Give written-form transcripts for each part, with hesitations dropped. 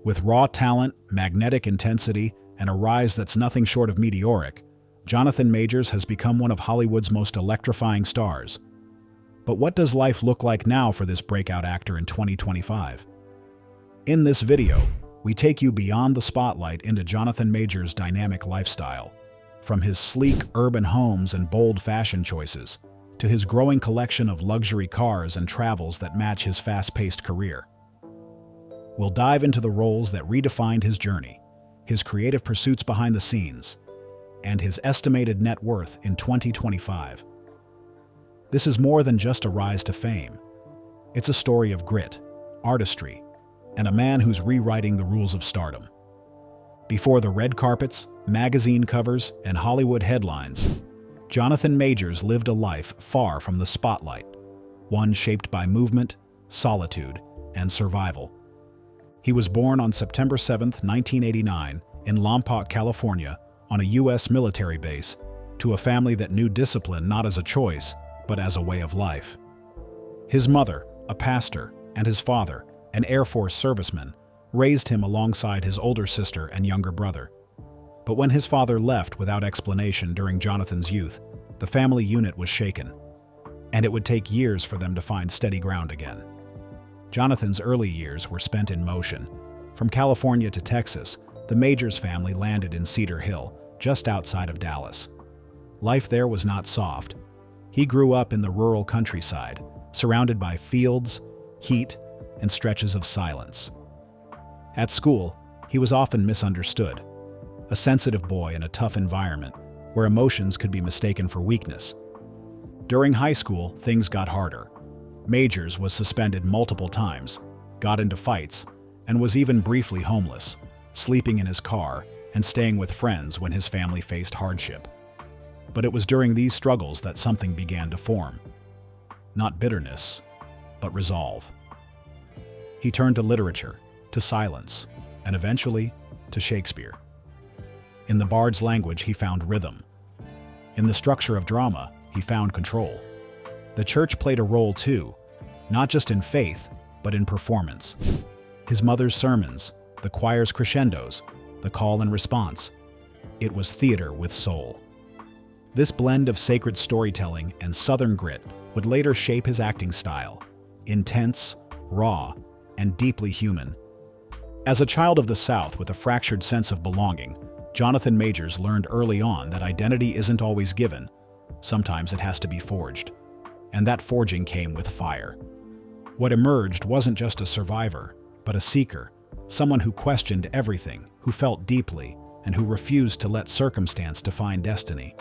With raw talent, magnetic intensity, and a rise that's nothing short of meteoric, Jonathan Majors has become one of Hollywood's most electrifying stars. But what does life look like now for this breakout actor in 2025? In this video, we take you beyond the spotlight into Jonathan Majors' dynamic lifestyle, from his sleek urban homes and bold fashion choices, to his growing collection of luxury cars and travels that match his fast-paced career. We'll dive into the roles that redefined his journey, his creative pursuits behind the scenes, and his estimated net worth in 2025. This is more than just a rise to fame. It's a story of grit, artistry, and a man who's rewriting the rules of stardom. Before the red carpets, magazine covers, and Hollywood headlines, Jonathan Majors lived a life far from the spotlight, one shaped by movement, solitude, and survival. He was born on September 7, 1989, in Lompoc, California, on a U.S. military base, to a family that knew discipline not as a choice, but as a way of life. His mother, a pastor, and his father, an Air Force serviceman, raised him alongside his older sister and younger brother. But when his father left without explanation during Jonathan's youth, the family unit was shaken, and it would take years for them to find steady ground again. Jonathan's early years were spent in motion. From California to Texas, the Majors family landed in Cedar Hill, just outside of Dallas. Life there was not soft. He grew up in the rural countryside, surrounded by fields, heat, and stretches of silence. At school, he was often misunderstood, a sensitive boy in a tough environment where emotions could be mistaken for weakness. During high school, things got harder. Majors was suspended multiple times, got into fights, and was even briefly homeless, sleeping in his car and staying with friends when his family faced hardship. But it was during these struggles that something began to form. Not bitterness, but resolve. He turned to literature, to silence, and eventually to Shakespeare. In the bard's language, he found rhythm. In the structure of drama, he found control. The church played a role too, not just in faith, but in performance. His mother's sermons, the choir's crescendos, the call and response. It was theater with soul. This blend of sacred storytelling and Southern grit would later shape his acting style, intense, raw, and deeply human. As a child of the South with a fractured sense of belonging, Jonathan Majors learned early on that identity isn't always given. Sometimes it has to be forged. And that forging came with fire. What emerged wasn't just a survivor, but a seeker, someone who questioned everything, who felt deeply, and who refused to let circumstance define destiny.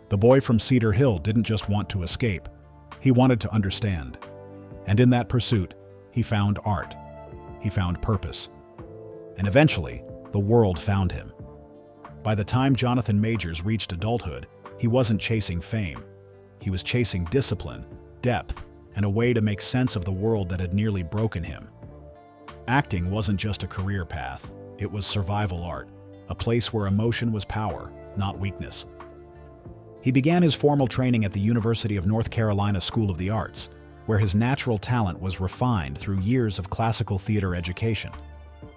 The boy from Cedar Hill didn't just want to escape, he wanted to understand. And in that pursuit, he found art. He found purpose. And eventually, the world found him. By the time Jonathan Majors reached adulthood, he wasn't chasing fame. He was chasing discipline, depth, and a way to make sense of the world that had nearly broken him. Acting wasn't just a career path, it was survival art, a place where emotion was power, not weakness. He began his formal training at the University of North Carolina School of the Arts, where his natural talent was refined through years of classical theater education.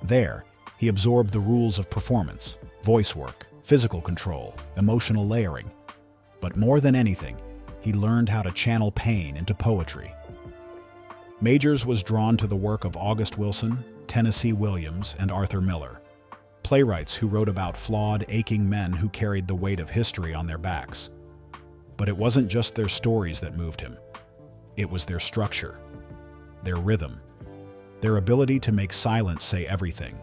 There, he absorbed the rules of performance, voice work, physical control, emotional layering. But more than anything, he learned how to channel pain into poetry. Majors was drawn to the work of August Wilson, Tennessee Williams, and Arthur Miller, playwrights who wrote about flawed, aching men who carried the weight of history on their backs. But it wasn't just their stories that moved him. It was their structure, their rhythm, their ability to make silence say everything.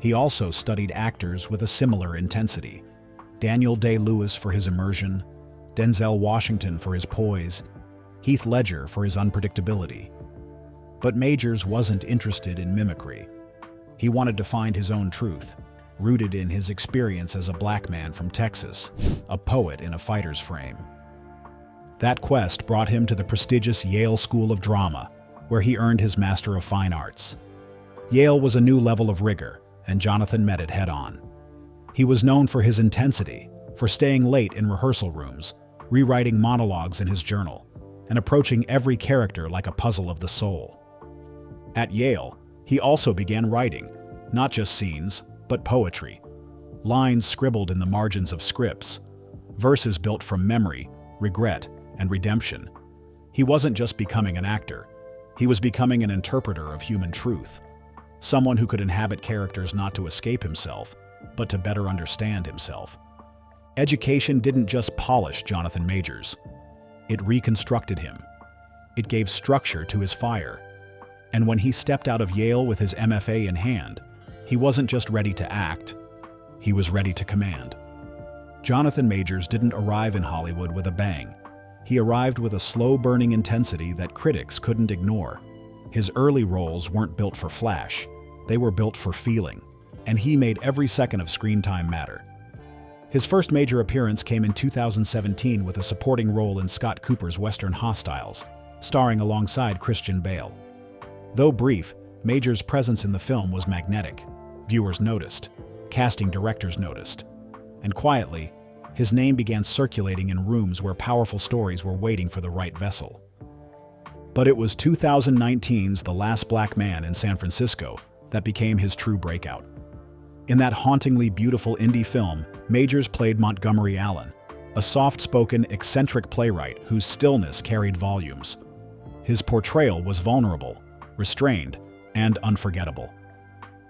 He also studied actors with a similar intensity. Daniel Day-Lewis for his immersion, Denzel Washington for his poise, Heath Ledger for his unpredictability. But Majors wasn't interested in mimicry. He wanted to find his own truth, rooted in his experience as a black man from Texas, a poet in a fighter's frame. That quest brought him to the prestigious Yale School of Drama, where he earned his Master of Fine Arts. Yale was a new level of rigor, and Jonathan met it head-on. He was known for his intensity, for staying late in rehearsal rooms, rewriting monologues in his journal, and approaching every character like a puzzle of the soul. At Yale, He also began writing, not just scenes, but poetry. Lines scribbled in the margins of scripts, verses built from memory, regret, and redemption. He wasn't just becoming an actor. He was becoming an interpreter of human truth. Someone who could inhabit characters not to escape himself, but to better understand himself. Education didn't just polish Jonathan Majors. It reconstructed him. It gave structure to his fire. And when he stepped out of Yale with his MFA in hand, he wasn't just ready to act, he was ready to command. Jonathan Majors didn't arrive in Hollywood with a bang. He arrived with a slow-burning intensity that critics couldn't ignore. His early roles weren't built for flash, they were built for feeling, and he made every second of screen time matter. His first major appearance came in 2017 with a supporting role in Scott Cooper's Western Hostiles, starring alongside Christian Bale. Though brief, Majors' presence in the film was magnetic. Viewers noticed, casting directors noticed, and quietly, his name began circulating in rooms where powerful stories were waiting for the right vessel. But it was 2019's The Last Black Man in San Francisco that became his true breakout. In that hauntingly beautiful indie film, Majors played Montgomery Allen, a soft-spoken, eccentric playwright whose stillness carried volumes. His portrayal was vulnerable, restrained, and unforgettable.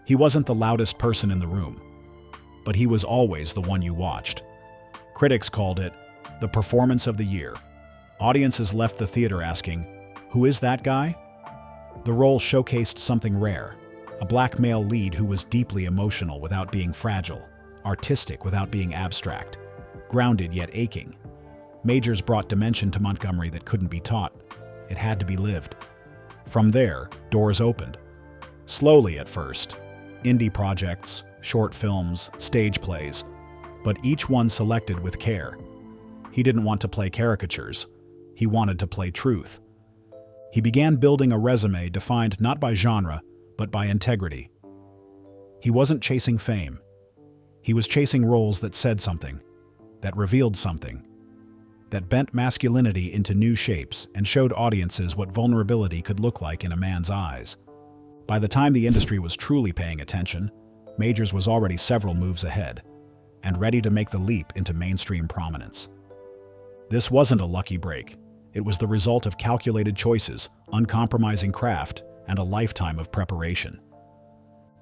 He wasn't the loudest person in the room, but he was always the one you watched. Critics called it the performance of the year. Audiences left the theater asking, "Who is that guy?" The role showcased something rare, a black male lead who was deeply emotional without being fragile, artistic without being abstract, grounded yet aching. Majors brought dimension to Montgomery that couldn't be taught. It had to be lived. From there, doors opened. Slowly at first. Indie projects, short films, stage plays, but each one selected with care. He didn't want to play caricatures. He wanted to play truth. He began building a resume defined not by genre, but by integrity. He wasn't chasing fame. He was chasing roles that said something, that revealed something, that bent masculinity into new shapes and showed audiences what vulnerability could look like in a man's eyes. By the time the industry was truly paying attention, Majors was already several moves ahead, and ready to make the leap into mainstream prominence. This wasn't a lucky break. It was the result of calculated choices, uncompromising craft, and a lifetime of preparation.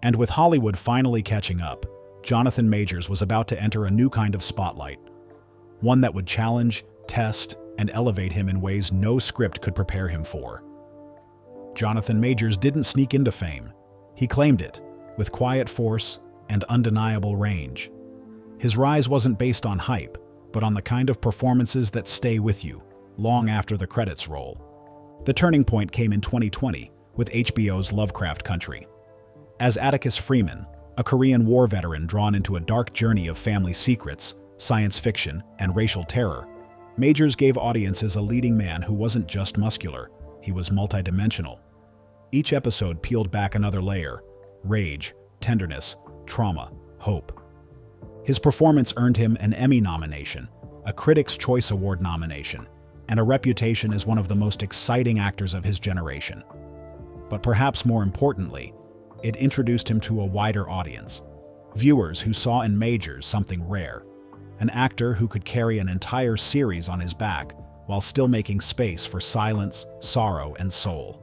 And with Hollywood finally catching up, Jonathan Majors was about to enter a new kind of spotlight, one that would challenge, test, and elevate him in ways no script could prepare him for. Jonathan Majors didn't sneak into fame. He claimed it, with quiet force and undeniable range. His rise wasn't based on hype, but on the kind of performances that stay with you, long after the credits roll. The turning point came in 2020 with HBO's Lovecraft Country. As Atticus Freeman, a Korean War veteran drawn into a dark journey of family secrets, science fiction, and racial terror, Majors gave audiences a leading man who wasn't just muscular, he was multidimensional. Each episode peeled back another layer: rage, tenderness, trauma, hope. His performance earned him an Emmy nomination, a Critics' Choice Award nomination, and a reputation as one of the most exciting actors of his generation. But perhaps more importantly, it introduced him to a wider audience, viewers who saw in Majors something rare, an actor who could carry an entire series on his back while still making space for silence, sorrow, and soul.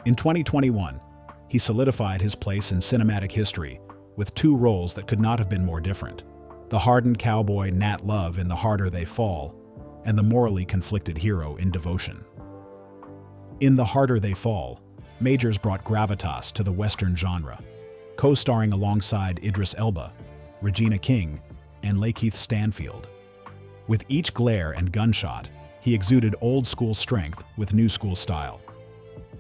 In 2021, he solidified his place in cinematic history with two roles that could not have been more different: the hardened cowboy Nat Love in The Harder They Fall, and the morally conflicted hero in Devotion. In The Harder They Fall, Majors brought gravitas to the Western genre, co-starring alongside Idris Elba, Regina King, and Lakeith Stanfield. With each glare and gunshot, he exuded old-school strength with new-school style.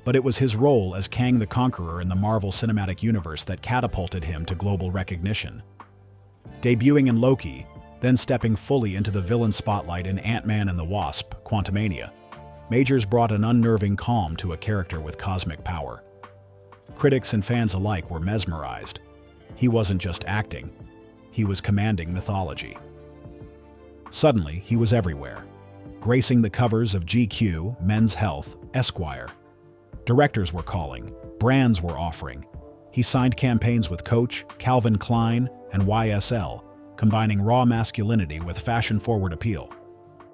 But it was his role as Kang the Conqueror in the Marvel Cinematic Universe that catapulted him to global recognition. Debuting in Loki, then stepping fully into the villain spotlight in Ant-Man and the Wasp: Quantumania, Majors brought an unnerving calm to a character with cosmic power. Critics and fans alike were mesmerized. He wasn't just acting, he was commanding mythology. Suddenly, he was everywhere, gracing the covers of GQ, Men's Health, Esquire. Directors were calling, Brands were offering. He signed campaigns with Coach, Calvin Klein, and YSL, combining raw masculinity with fashion-forward appeal.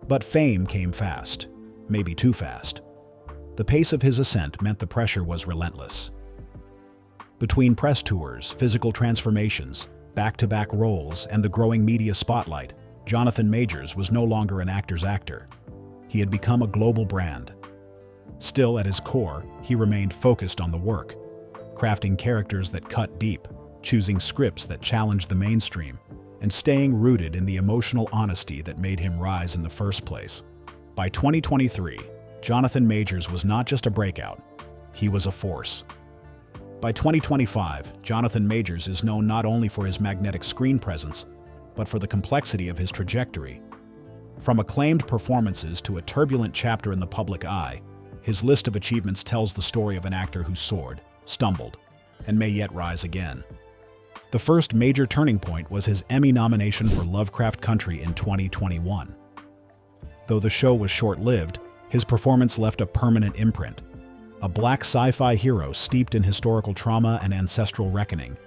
But fame came fast, maybe too fast. The pace of his ascent meant the pressure was relentless. Between press tours, physical transformations, back-to-back roles, and the growing media spotlight, Jonathan Majors was no longer an actor's actor. He had become a global brand. Still, at his core, he remained focused on the work, crafting characters that cut deep, choosing scripts that challenged the mainstream, and staying rooted in the emotional honesty that made him rise in the first place. By 2023, Jonathan Majors was not just a breakout, he was a force. By 2025, Jonathan Majors is known not only for his magnetic screen presence, but for the complexity of his trajectory. From acclaimed performances to a turbulent chapter in the public eye, his list of achievements tells the story of an actor who soared, stumbled, and may yet rise again. The first major turning point was his Emmy nomination for Lovecraft Country in 2021. Though the show was short-lived, his performance left a permanent imprint. A black sci-fi hero steeped in historical trauma and ancestral reckoning.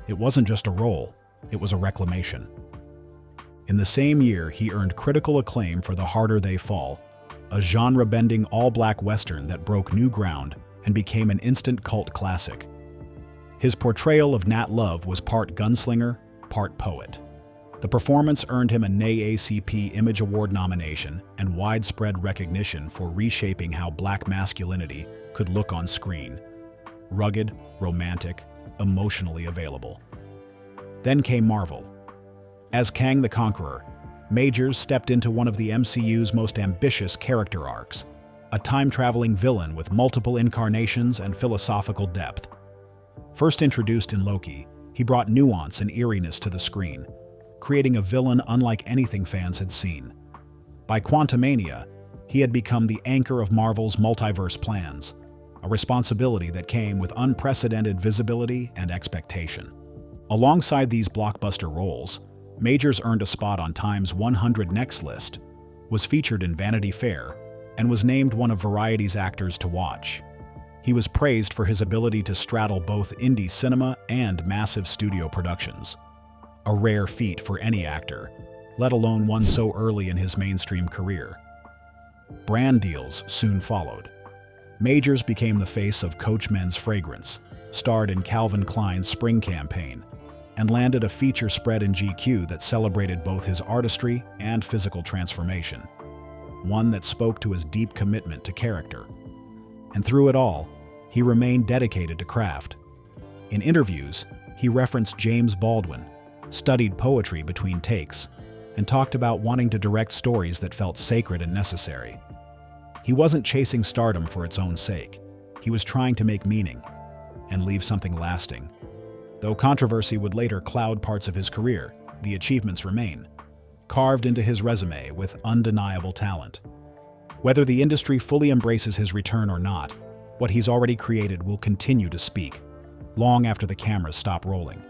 It wasn't just a role, it was a reclamation. In the same year, he earned critical acclaim for The Harder They Fall, a genre-bending all-black western that broke new ground and became an instant cult classic. His portrayal of Nat Love was part gunslinger, part poet. The performance earned him a NAACP Image Award nomination and widespread recognition for reshaping how black masculinity could look on screen. Rugged, romantic, emotionally available. Then came Marvel. As Kang the Conqueror, Majors stepped into one of the MCU's most ambitious character arcs, a time-traveling villain with multiple incarnations and philosophical depth. First introduced in Loki, he brought nuance and eeriness to the screen, creating a villain unlike anything fans had seen. By Quantumania, he had become the anchor of Marvel's multiverse plans, a responsibility that came with unprecedented visibility and expectation. Alongside these blockbuster roles, Majors earned a spot on Time's 100 Next list, was featured in Vanity Fair, and was named one of Variety's actors to watch. He was praised for his ability to straddle both indie cinema and massive studio productions, a rare feat for any actor, let alone one so early in his mainstream career. Brand deals soon followed. Majors became the face of Coach Men's Fragrance, starred in Calvin Klein's spring campaign, and landed a feature spread in GQ that celebrated both his artistry and physical transformation, one that spoke to his deep commitment to character. And through it all, he remained dedicated to craft. In interviews, he referenced James Baldwin, studied poetry between takes, and talked about wanting to direct stories that felt sacred and necessary. He wasn't chasing stardom for its own sake. He was trying to make meaning and leave something lasting. Though controversy would later cloud parts of his career, the achievements remain, carved into his resume with undeniable talent. Whether the industry fully embraces his return or not, what he's already created will continue to speak, long after the cameras stop rolling.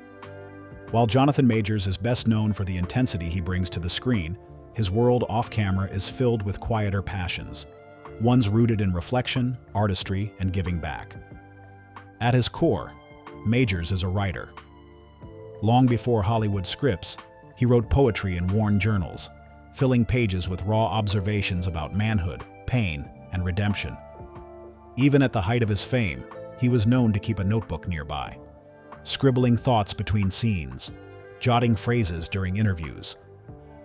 While Jonathan Majors is best known for the intensity he brings to the screen, his world off-camera is filled with quieter passions, ones rooted in reflection, artistry, and giving back. At his core, Majors is a writer. Long before Hollywood scripts, he wrote poetry in worn journals, filling pages with raw observations about manhood, pain, and redemption. Even at the height of his fame, he was known to keep a notebook nearby, scribbling thoughts between scenes, jotting phrases during interviews.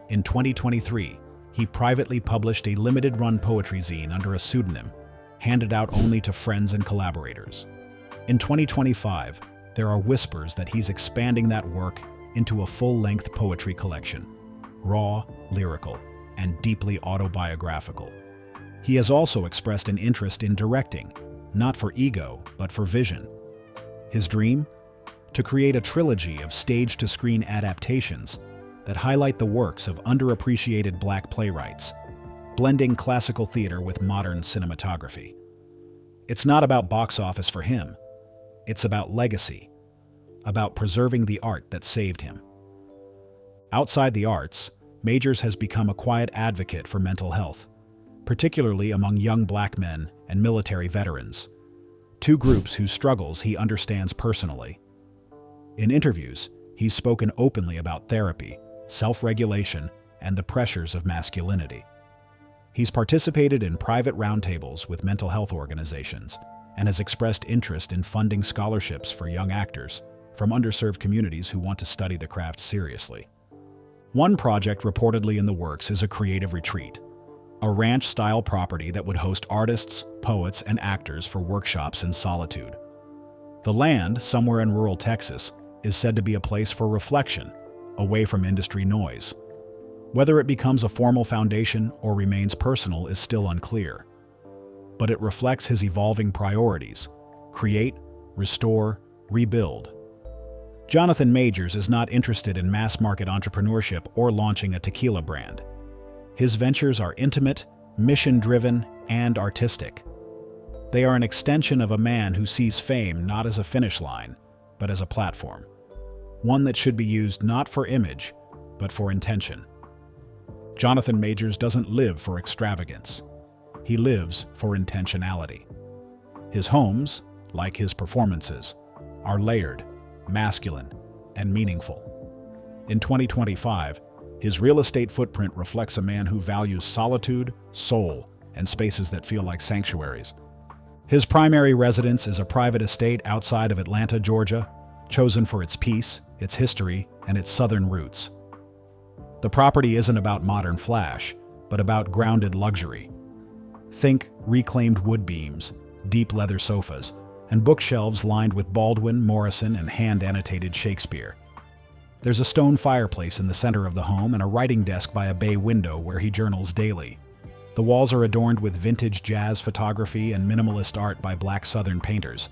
In 2023, he privately published a limited-run poetry zine under a pseudonym, handed out only to friends and collaborators. In 2025, there are whispers that he's expanding that work into a full-length poetry collection, raw, lyrical, and deeply autobiographical. He has also expressed an interest in directing, not for ego, but for vision. His dream? To create a trilogy of stage-to-screen adaptations that highlight the works of underappreciated Black playwrights, blending classical theater with modern cinematography. It's not about box office for him. It's about legacy, about preserving the art that saved him. Outside the arts, Majors has become a quiet advocate for mental health, particularly among young Black men and military veterans. two groups whose struggles he understands personally. In interviews, he's spoken openly about therapy, self-regulation, and the pressures of masculinity. He's participated in private roundtables with mental health organizations and has expressed interest in funding scholarships for young actors from underserved communities who want to study the craft seriously. One project reportedly in the works is a creative retreat, a ranch-style property that would host artists, poets, and actors for workshops in solitude. The land, somewhere in rural Texas, is said to be a place for reflection, away from industry noise. Whether it becomes a formal foundation or remains personal is still unclear. But it reflects his evolving priorities: create, restore, rebuild. Jonathan Majors is not interested in mass-market entrepreneurship or launching a tequila brand. His ventures are intimate, mission-driven, and artistic. They are an extension of a man who sees fame not as a finish line, but as a platform. One that should be used not for image, but for intention. Jonathan Majors doesn't live for extravagance. He lives for intentionality. His homes, like his performances, are layered, masculine, and meaningful. In 2025, his real estate footprint reflects a man who values solitude, soul, and spaces that feel like sanctuaries. His primary residence is a private estate outside of Atlanta, Georgia, chosen for its peace, its history, and its southern roots. The property isn't about modern flash, but about grounded luxury. Think reclaimed wood beams, deep leather sofas, and bookshelves lined with Baldwin, Morrison, and hand-annotated Shakespeare. There's a stone fireplace in the center of the home and a writing desk by a bay window where he journals daily. The walls are adorned with vintage jazz photography and minimalist art by Black Southern painters.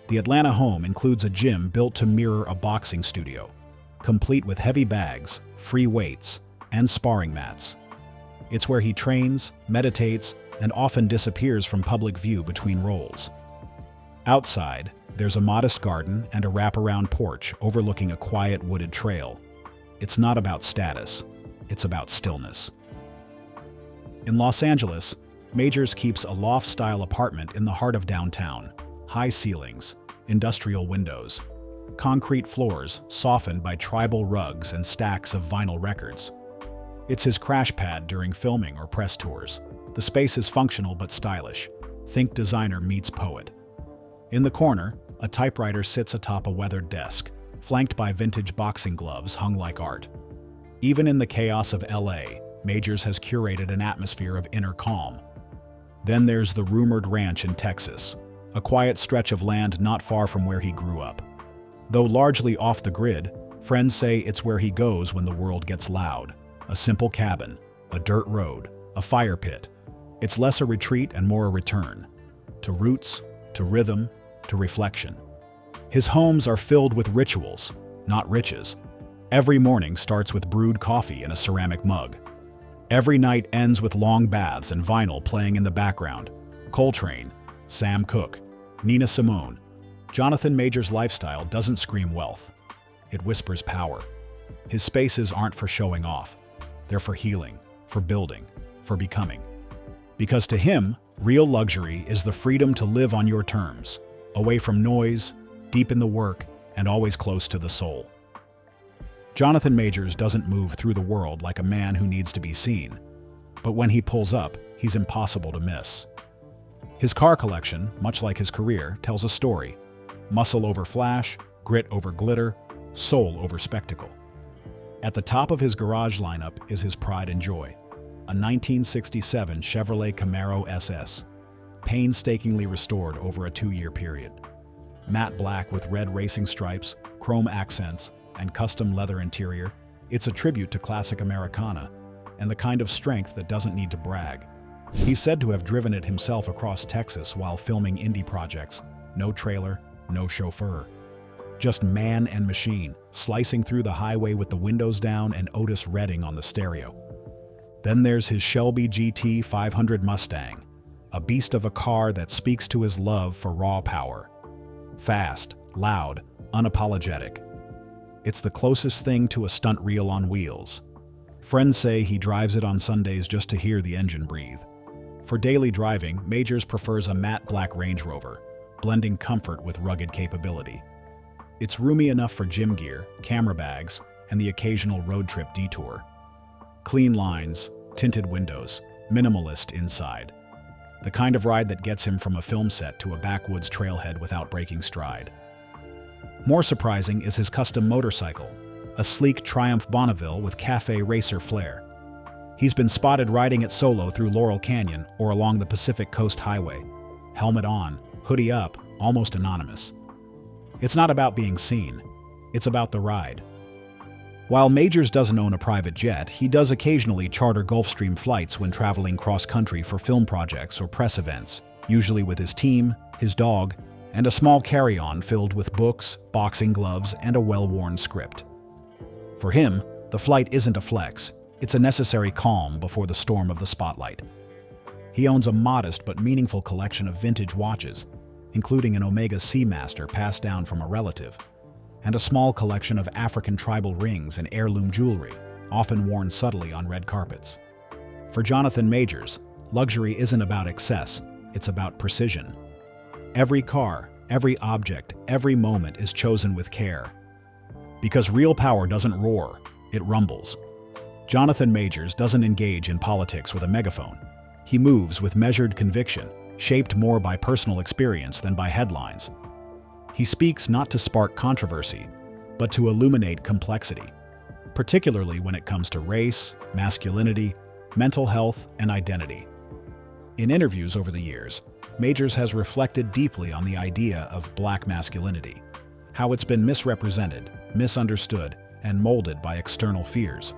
The Atlanta home includes a gym built to mirror a boxing studio, complete with heavy bags, free weights, and sparring mats. It's where he trains, meditates, and often disappears from public view between roles. Outside, there's a modest garden and a wraparound porch overlooking a quiet wooded trail. It's not about status, it's about stillness. In Los Angeles, Majors keeps a loft-style apartment in the heart of downtown. High ceilings, industrial windows, concrete floors softened by tribal rugs and stacks of vinyl records. It's his crash pad during filming or press tours. The space is functional but stylish. Think designer meets poet. In the corner, a typewriter sits atop a weathered desk, flanked by vintage boxing gloves hung like art. Even in the chaos of LA, Majors has curated an atmosphere of inner calm. Then there's the rumored ranch in Texas, a quiet stretch of land not far from where he grew up. Though largely off the grid, friends say it's where he goes when the world gets loud. A simple cabin, a dirt road, a fire pit. It's less a retreat and more a return. To roots, to rhythm, to reflection. His homes are filled with rituals, not riches. Every morning starts with brewed coffee in a ceramic mug. Every night ends with long baths and vinyl playing in the background. Coltrane, Sam Cooke, Nina Simone. Jonathan Majors' lifestyle doesn't scream wealth. It whispers power. His spaces aren't for showing off. They're for healing, for building, for becoming. Because to him, real luxury is the freedom to live on your terms, away from noise, deep in the work, and always close to the soul. Jonathan Majors doesn't move through the world like a man who needs to be seen, but when he pulls up, he's impossible to miss. His car collection, much like his career, tells a story. Muscle over flash, grit over glitter, soul over spectacle. At the top of his garage lineup is his pride and joy, a 1967 Chevrolet Camaro SS, painstakingly restored over a 2-year period. Matte black with red racing stripes, chrome accents, and custom leather interior, it's a tribute to classic Americana and the kind of strength that doesn't need to brag. He's said to have driven it himself across Texas while filming indie projects. No trailer, no chauffeur. Just man and machine, slicing through the highway with the windows down and Otis Redding on the stereo. Then there's his Shelby GT 500 Mustang, a beast of a car that speaks to his love for raw power. Fast, loud, unapologetic. It's the closest thing to a stunt reel on wheels. Friends say he drives it on Sundays just to hear the engine breathe. For daily driving, Majors prefers a matte black Range Rover, blending comfort with rugged capability. It's roomy enough for gym gear, camera bags, and the occasional road trip detour. Clean lines, tinted windows, minimalist inside. The kind of ride that gets him from a film set to a backwoods trailhead without breaking stride. More surprising is his custom motorcycle, a sleek Triumph Bonneville with cafe racer flair. He's been spotted riding it solo through Laurel Canyon or along the Pacific Coast Highway. Helmet on, hoodie up, almost anonymous. It's not about being seen, it's about the ride. While Majors doesn't own a private jet, he does occasionally charter Gulfstream flights when traveling cross-country for film projects or press events, usually with his team, his dog, and a small carry-on filled with books, boxing gloves, and a well-worn script. For him, the flight isn't a flex, it's a necessary calm before the storm of the spotlight. He owns a modest but meaningful collection of vintage watches, including an Omega Seamaster passed down from a relative, and a small collection of African tribal rings and heirloom jewelry, often worn subtly on red carpets. For Jonathan Majors, luxury isn't about excess, it's about precision. Every car, every object, every moment is chosen with care. Because real power doesn't roar, it rumbles. Jonathan Majors doesn't engage in politics with a megaphone. He moves with measured conviction, shaped more by personal experience than by headlines. He speaks not to spark controversy, but to illuminate complexity, particularly when it comes to race, masculinity, mental health, and identity. In interviews over the years, Majors has reflected deeply on the idea of black masculinity, how it's been misrepresented, misunderstood, and molded by external fears.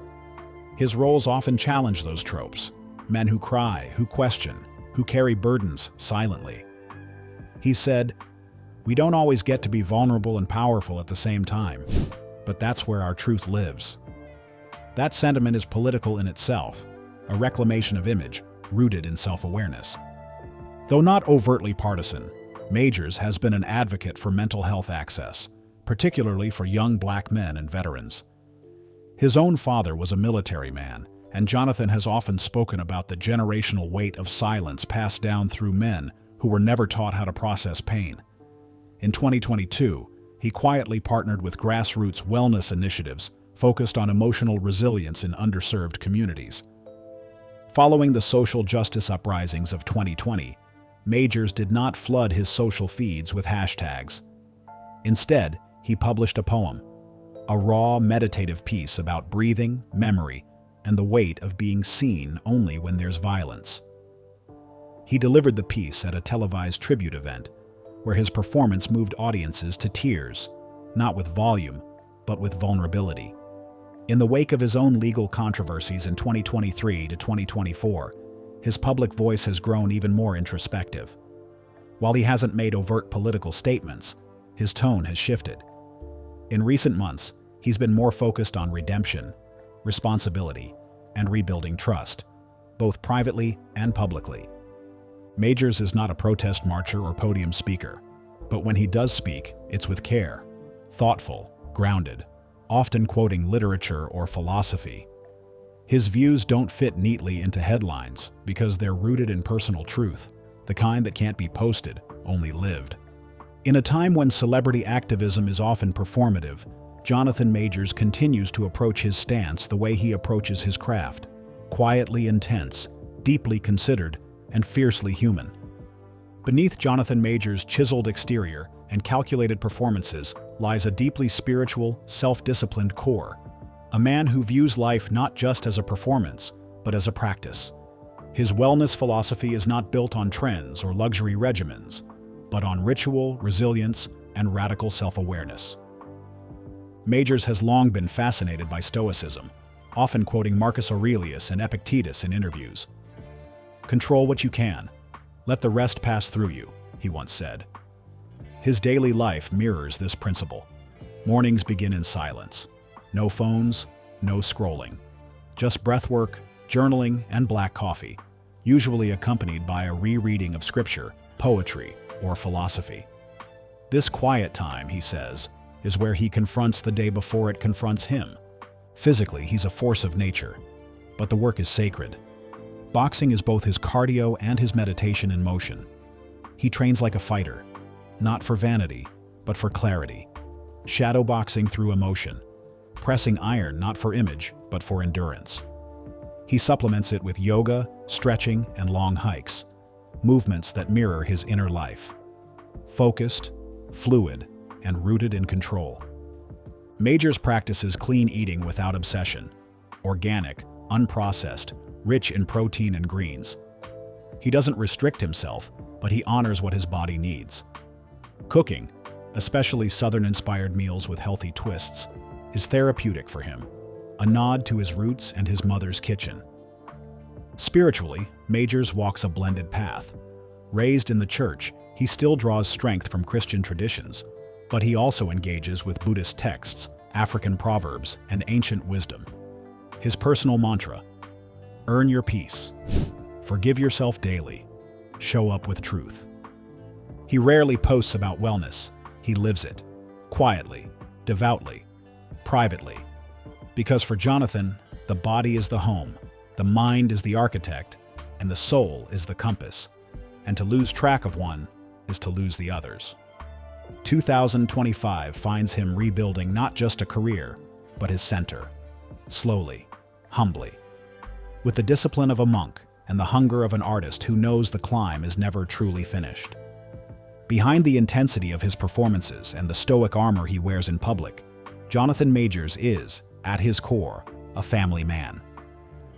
His roles often challenge those tropes: men who cry, who question, who carry burdens silently. He said, "We don't always get to be vulnerable and powerful at the same time, but that's where our truth lives." That sentiment is political in itself, a reclamation of image rooted in self-awareness. Though not overtly partisan, Majors has been an advocate for mental health access, particularly for young black men and veterans. His own father was a military man, and Jonathan has often spoken about the generational weight of silence passed down through men who were never taught how to process pain. In 2022, he quietly partnered with grassroots wellness initiatives focused on emotional resilience in underserved communities. Following the social justice uprisings of 2020, Majors did not flood his social feeds with hashtags. Instead, he published a poem, a raw, meditative piece about breathing, memory, and the weight of being seen only when there's violence. He delivered the piece at a televised tribute event, where his performance moved audiences to tears, not with volume, but with vulnerability. In the wake of his own legal controversies in 2023 to 2024, his public voice has grown even more introspective. While he hasn't made overt political statements, his tone has shifted. In recent months, he's been more focused on redemption, responsibility, and rebuilding trust, both privately and publicly. Majors is not a protest marcher or podium speaker, but when he does speak, it's with care, thoughtful, grounded, often quoting literature or philosophy. His views don't fit neatly into headlines because they're rooted in personal truth, the kind that can't be posted, only lived. In a time when celebrity activism is often performative, Jonathan Majors continues to approach his stance the way he approaches his craft, quietly intense, deeply considered, and fiercely human. Beneath Jonathan Majors' chiseled exterior and calculated performances lies a deeply spiritual, self-disciplined core, a man who views life not just as a performance, but as a practice. His wellness philosophy is not built on trends or luxury regimens, but on ritual, resilience, and radical self-awareness. Majors has long been fascinated by Stoicism, often quoting Marcus Aurelius and Epictetus in interviews. "Control what you can. Let the rest pass through you," he once said. His daily life mirrors this principle. Mornings begin in silence. No phones, no scrolling. Just breathwork, journaling, and black coffee, usually accompanied by a rereading of scripture, poetry, or philosophy. This quiet time, he says, is where he confronts the day before it confronts him. Physically, he's a force of nature, but the work is sacred. Boxing is both his cardio and his meditation in motion. He trains like a fighter, not for vanity, but for clarity. Shadowboxing through emotion. Pressing iron not for image, but for endurance. He supplements it with yoga, stretching, and long hikes, movements that mirror his inner life. Focused, fluid, and rooted in control. Majors practices clean eating without obsession. Organic, unprocessed, rich in protein and greens. He doesn't restrict himself, but he honors what his body needs. Cooking, especially Southern-inspired meals with healthy twists, is therapeutic for him, a nod to his roots and his mother's kitchen. Spiritually, Majors walks a blended path. Raised in the church, he still draws strength from Christian traditions, but he also engages with Buddhist texts, African proverbs, and ancient wisdom. His personal mantra: earn your peace, forgive yourself daily, show up with truth. He rarely posts about wellness. He lives it, quietly, devoutly, privately. Because for Jonathan, the body is the home, the mind is the architect, and the soul is the compass. And to lose track of one is to lose the others. 2025 finds him rebuilding not just a career, but his center. Slowly, humbly. With the discipline of a monk and the hunger of an artist who knows the climb is never truly finished. Behind the intensity of his performances and the stoic armor he wears in public, Jonathan Majors is, at his core, a family man.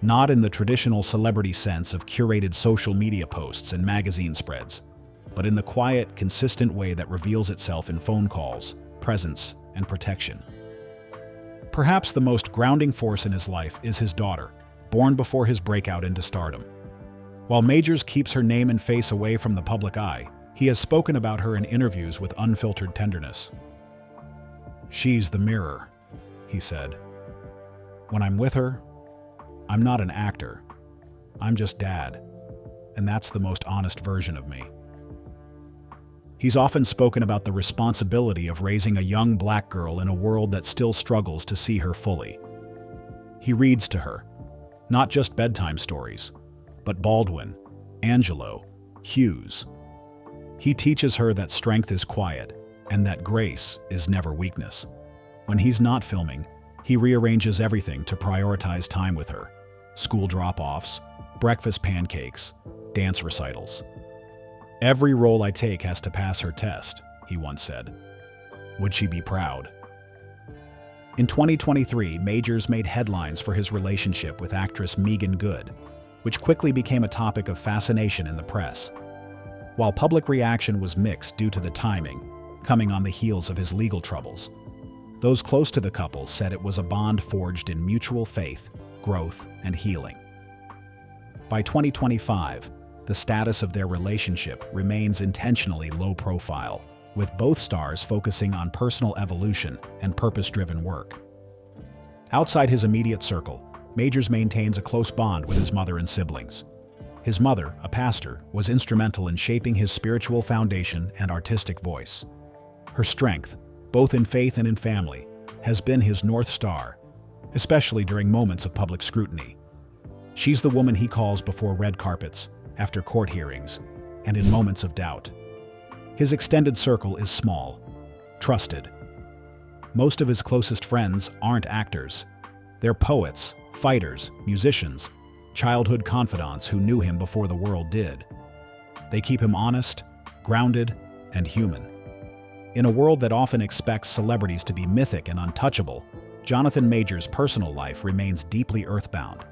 Not in the traditional celebrity sense of curated social media posts and magazine spreads, but in the quiet, consistent way that reveals itself in phone calls, presence, and protection. Perhaps the most grounding force in his life is his daughter, born before his breakout into stardom. While Majors keeps her name and face away from the public eye, he has spoken about her in interviews with unfiltered tenderness. "She's the mirror," he said. "When I'm with her, I'm not an actor. I'm just dad, and that's the most honest version of me." He's often spoken about the responsibility of raising a young black girl in a world that still struggles to see her fully. He reads to her, not just bedtime stories, but Baldwin, Angelo, Hughes. He teaches her that strength is quiet and that grace is never weakness. When he's not filming, he rearranges everything to prioritize time with her. School drop-offs, breakfast pancakes, dance recitals. "Every role I take has to pass her test," he once said. Would she be proud? In 2023, Majors made headlines for his relationship with actress Meagan Good, which quickly became a topic of fascination in the press. While public reaction was mixed due to the timing, coming on the heels of his legal troubles, those close to the couple said it was a bond forged in mutual faith, growth, and healing. By 2025, the status of their relationship remains intentionally low profile, with both stars focusing on personal evolution and purpose-driven work. Outside his immediate circle, Majors maintains a close bond with his mother and siblings. His mother, a pastor, was instrumental in shaping his spiritual foundation and artistic voice. Her strength, both in faith and in family, has been his North Star, especially during moments of public scrutiny. She's the woman he calls before red carpets, after court hearings, and in moments of doubt. His extended circle is small, trusted. Most of his closest friends aren't actors. They're poets, fighters, musicians, childhood confidants who knew him before the world did. They keep him honest, grounded, and human. In a world that often expects celebrities to be mythic and untouchable, Jonathan Majors' personal life remains deeply earthbound.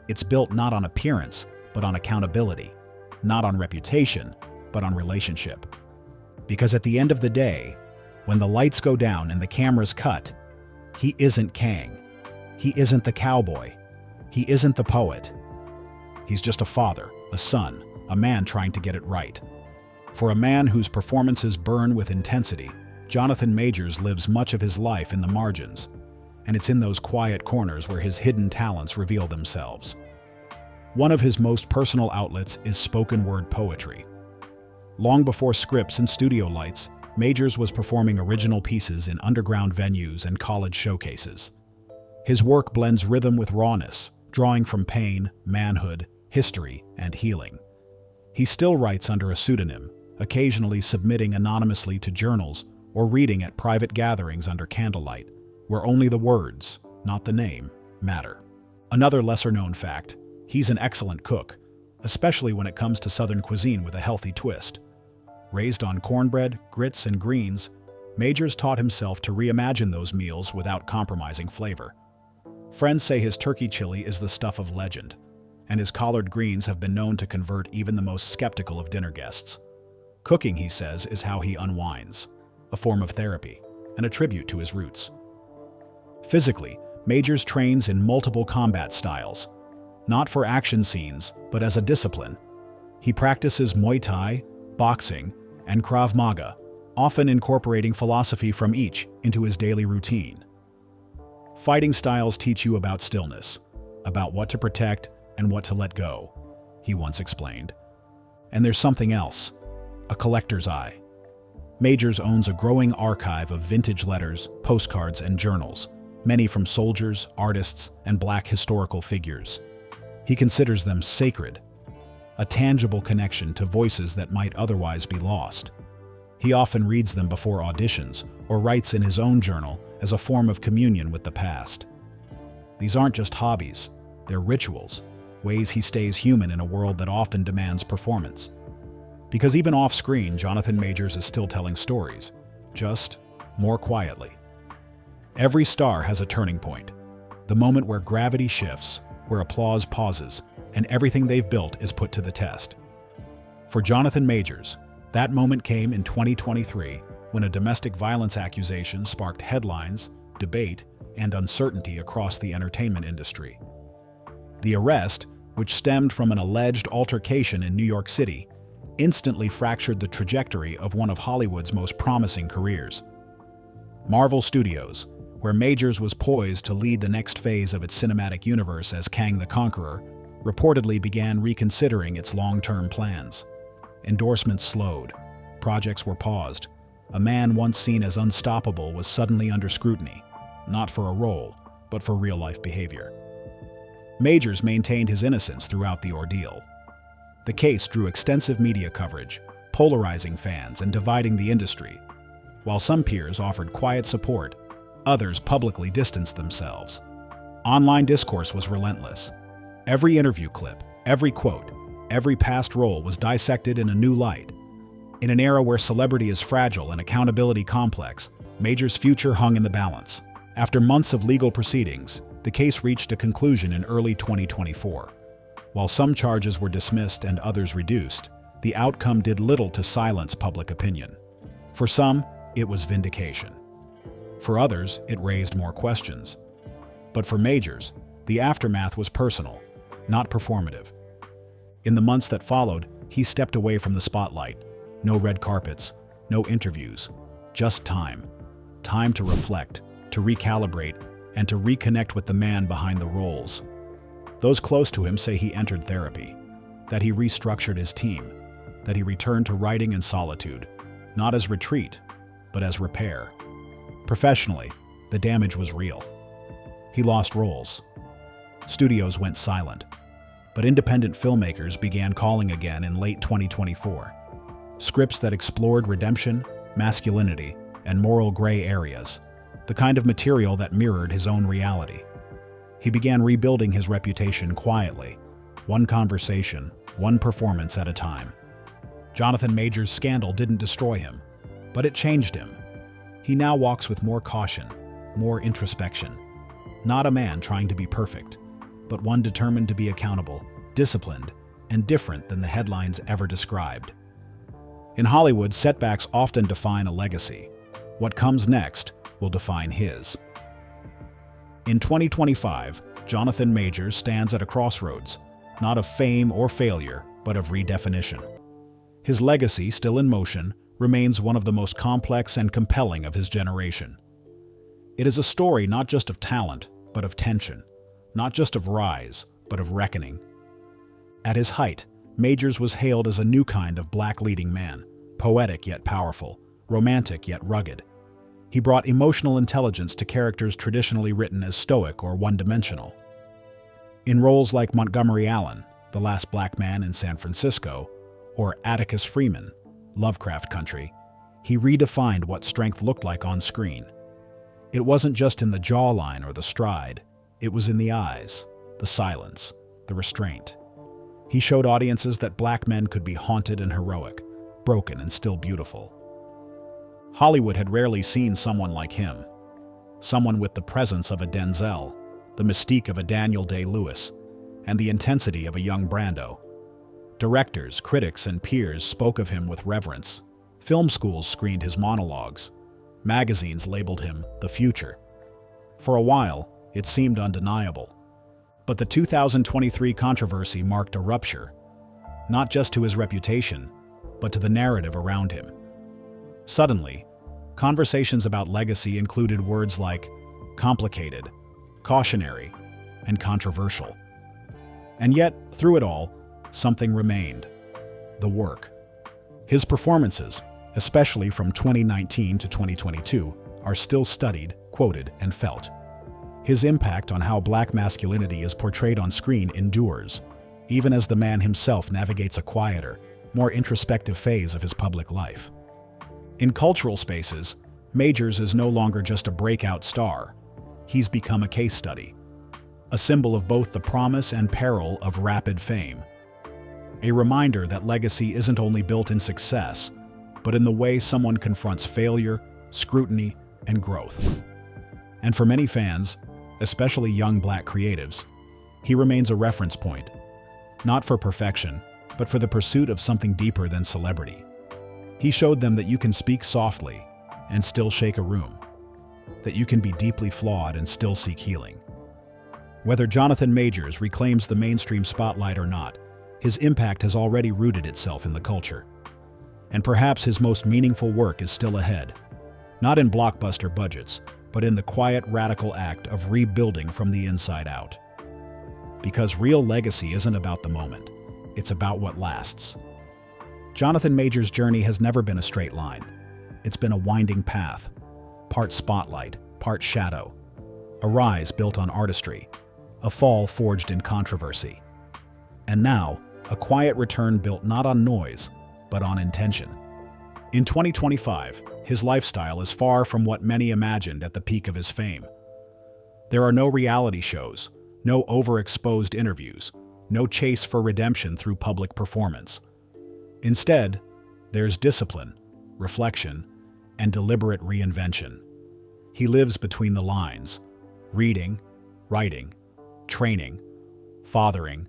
It's built not on appearance, but on accountability, not on reputation, but on relationship. Because at the end of the day, when the lights go down and the cameras cut, he isn't Kang. He isn't the cowboy. He isn't the poet. He's just a father, a son, a man trying to get it right. For a man whose performances burn with intensity, Jonathan Majors lives much of his life in the margins, and it's in those quiet corners where his hidden talents reveal themselves. One of his most personal outlets is spoken word poetry. Long before scripts and studio lights, Majors was performing original pieces in underground venues and college showcases. His work blends rhythm with rawness, drawing from pain, manhood, history, and healing. He still writes under a pseudonym, occasionally submitting anonymously to journals or reading at private gatherings under candlelight, where only the words, not the name, matter. Another lesser-known fact, he's an excellent cook, especially when it comes to Southern cuisine with a healthy twist. Raised on cornbread, grits, and greens, Majors taught himself to reimagine those meals without compromising flavor. Friends say his turkey chili is the stuff of legend, and his collard greens have been known to convert even the most skeptical of dinner guests. Cooking, he says, is how he unwinds, a form of therapy, and a tribute to his roots. Physically, Majors trains in multiple combat styles, not for action scenes, but as a discipline. He practices Muay Thai, boxing, and Krav Maga, often incorporating philosophy from each into his daily routine. Fighting styles teach you about stillness, about what to protect and what to let go, he once explained. And there's something else, a collector's eye. Majors owns a growing archive of vintage letters, postcards, and journals, many from soldiers, artists, and Black historical figures. He considers them sacred, a tangible connection to voices that might otherwise be lost. He often reads them before auditions or writes in his own journal as a form of communion with the past. These aren't just hobbies, they're rituals, ways he stays human in a world that often demands performance. Because even off-screen, Jonathan Majors is still telling stories, just more quietly. Every star has a turning point, the moment where gravity shifts, where applause pauses, and everything they've built is put to the test. For Jonathan Majors, that moment came in 2023 when a domestic violence accusation sparked headlines, debate, and uncertainty across the entertainment industry. The arrest, which stemmed from an alleged altercation in New York City, instantly fractured the trajectory of one of Hollywood's most promising careers. Marvel Studios, where Majors was poised to lead the next phase of its cinematic universe as Kang the Conqueror, reportedly began reconsidering its long-term plans. Endorsements slowed, projects were paused. A man once seen as unstoppable was suddenly under scrutiny, not for a role, but for real-life behavior. Majors maintained his innocence throughout the ordeal. The case drew extensive media coverage, polarizing fans and dividing the industry. While some peers offered quiet support, others publicly distanced themselves. Online discourse was relentless. Every interview clip, every quote, every past role was dissected in a new light. In an era where celebrity is fragile and accountability complex, Majors' future hung in the balance. After months of legal proceedings, the case reached a conclusion in early 2024. While some charges were dismissed and others reduced, the outcome did little to silence public opinion. For some, it was vindication. For others, it raised more questions. But for Majors, the aftermath was personal, not performative. In the months that followed, he stepped away from the spotlight. No red carpets, no interviews, just time. Time to reflect, to recalibrate, and to reconnect with the man behind the roles. Those close to him say he entered therapy, that he restructured his team, that he returned to writing in solitude, not as retreat, but as repair. Professionally, the damage was real. He lost roles. Studios went silent. But independent filmmakers began calling again in late 2024. Scripts that explored redemption, masculinity, and moral gray areas, the kind of material that mirrored his own reality. He began rebuilding his reputation quietly, one conversation, one performance at a time. Jonathan Majors' scandal didn't destroy him, but it changed him. He now walks with more caution, more introspection. Not a man trying to be perfect, but one determined to be accountable, disciplined, and different than the headlines ever described. In Hollywood, setbacks often define a legacy. What comes next will define his. In 2025, Jonathan Majors stands at a crossroads, not of fame or failure, but of redefinition. His legacy, still in motion, remains one of the most complex and compelling of his generation. It is a story not just of talent, but of tension. Not just of rise, but of reckoning. At his height, Majors was hailed as a new kind of Black leading man, poetic yet powerful, romantic yet rugged. He brought emotional intelligence to characters traditionally written as stoic or one-dimensional. In roles like Montgomery Allen, the last black man in San Francisco, or Atticus Freeman, Lovecraft country, he redefined what strength looked like on screen. It wasn't just in the jawline or the stride, it was in the eyes, the silence, the restraint. He showed audiences that black men could be haunted and heroic, broken and still beautiful. Hollywood had rarely seen someone like him. Someone with the presence of a Denzel, the mystique of a Daniel Day-Lewis, and the intensity of a young Brando. Directors, critics, and peers spoke of him with reverence. Film schools screened his monologues. Magazines labeled him the future. For a while, it seemed undeniable. But the 2023 controversy marked a rupture, not just to his reputation, but to the narrative around him. Suddenly, conversations about legacy included words like complicated, cautionary, and controversial. And yet, through it all, something remained: the work. His performances, especially from 2019 to 2022, are still studied, quoted, and felt. His impact on how black masculinity is portrayed on screen endures, even as the man himself navigates a quieter, more introspective phase of his public life. In cultural spaces, Majors is no longer just a breakout star. He's become a case study, a symbol of both the promise and peril of rapid fame. A reminder that legacy isn't only built in success, but in the way someone confronts failure, scrutiny, and growth. And for many fans, especially young black creatives, he remains a reference point, not for perfection, but for the pursuit of something deeper than celebrity. He showed them that you can speak softly and still shake a room, that you can be deeply flawed and still seek healing. Whether Jonathan Majors reclaims the mainstream spotlight or not, his impact has already rooted itself in the culture. And perhaps his most meaningful work is still ahead, not in blockbuster budgets, but in the quiet, radical act of rebuilding from the inside out. Because real legacy isn't about the moment, it's about what lasts. Jonathan Majors' journey has never been a straight line. It's been a winding path, part spotlight, part shadow, a rise built on artistry, a fall forged in controversy. And now, a quiet return built not on noise, but on intention. In 2025, his lifestyle is far from what many imagined at the peak of his fame. There are no reality shows, no overexposed interviews, no chase for redemption through public performance. Instead, there's discipline, reflection, and deliberate reinvention. He lives between the lines, reading, writing, training, fathering,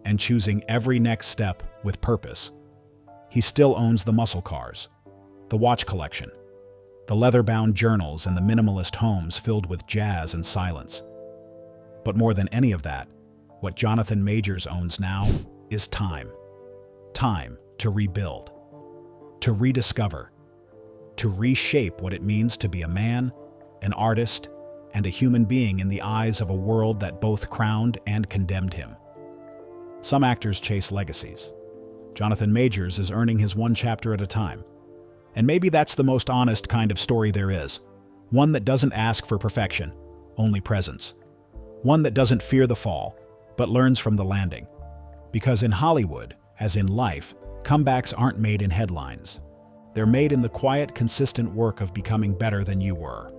and choosing every next step with purpose. He still owns the muscle cars, the watch collection, the leather-bound journals, and the minimalist homes filled with jazz and silence. But more than any of that, what Jonathan Majors owns now is time. Time to rebuild, to rediscover, to reshape what it means to be a man, an artist, and a human being in the eyes of a world that both crowned and condemned him. Some actors chase legacies. Jonathan Majors is earning his one chapter at a time. And maybe that's the most honest kind of story there is. One that doesn't ask for perfection, only presence. One that doesn't fear the fall, but learns from the landing. Because in Hollywood, as in life, comebacks aren't made in headlines. They're made in the quiet, consistent work of becoming better than you were.